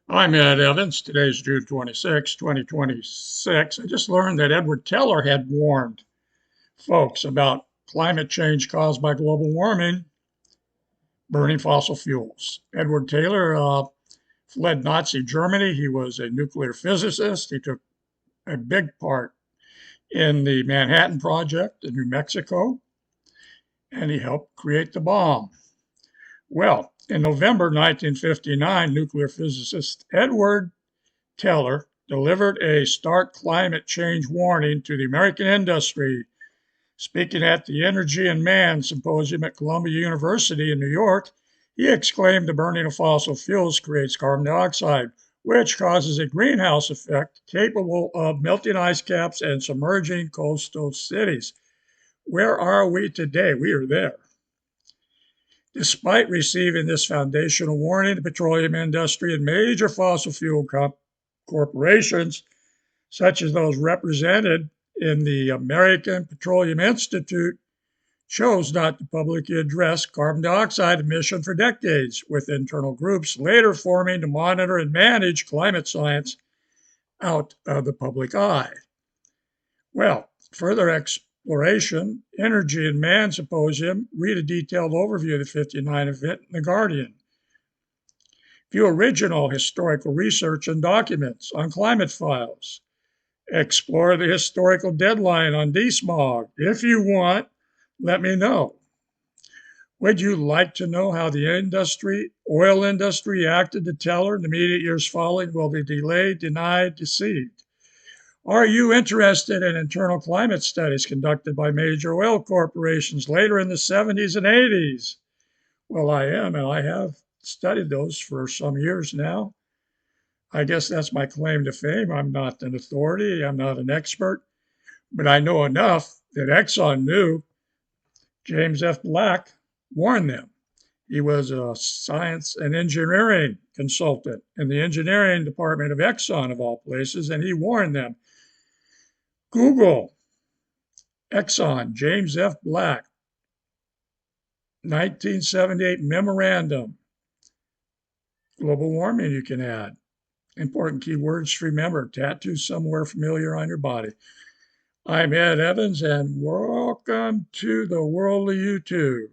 I'm Ed Evans. Today's June 26, 2026. I just learned that Edward Teller had warned folks about climate change caused by global warming, burning fossil fuels. Edward Taylor fled Nazi Germany. He was a nuclear physicist. He took a big part in the Manhattan Project in New Mexico, and he helped create the bomb. Well, in November 1959, nuclear physicist Edward Teller delivered a stark climate change warning to the American industry. Speaking at the Energy and Man Symposium at Columbia University in New York, he exclaimed the burning of fossil fuels creates carbon dioxide, which causes a greenhouse effect capable of melting ice caps and submerging coastal cities. Where are we today? We are there. Despite receiving this foundational warning, the petroleum industry and major fossil fuel corporations, such as those represented in the American Petroleum Institute, chose not to publicly address carbon dioxide emission for decades, with internal groups later forming to monitor and manage climate science out of the public eye. Well, further exploration, Energy and Man Symposium, read a detailed overview of the 59 event in the Guardian. View original historical research and documents on Climate Files. Explore the historical deadline on DeSmog. If you want, let me know. Would you like to know how the oil industry acted to Teller in the immediate years following will be delayed, denied, deceived? Are you interested in internal climate studies conducted by major oil corporations later in the 70s and 80s? Well, I am, and I have studied those for some years now. I guess that's my claim to fame. I'm not an authority, I'm not an expert, but I know enough that Exxon knew James F. Black warned them. He was a science and engineering consultant in the engineering department of Exxon, of all places, and he warned them. Google Exxon, James F. Black, 1978 memorandum. Global warming, you can add. Important keywords to remember. Tattoo somewhere familiar on your body. I'm Ed Evans, and welcome to the world of YouTube.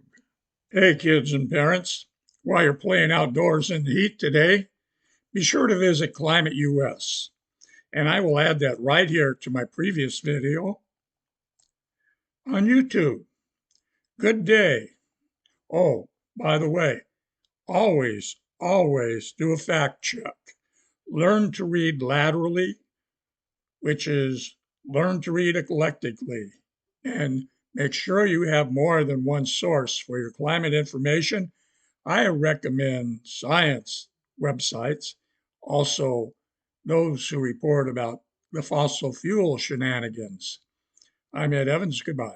Hey, kids and parents. While you're playing outdoors in the heat today, be sure to visit Climate US. And I will add that right here to my previous video on YouTube. Good day. Oh, by the way, always do a fact check. Learn to read laterally, which is learn to read eclectically, and make sure you have more than one source for your climate information. I recommend science websites, also those who report about the fossil fuel shenanigans. I'm Ed Evans. Goodbye.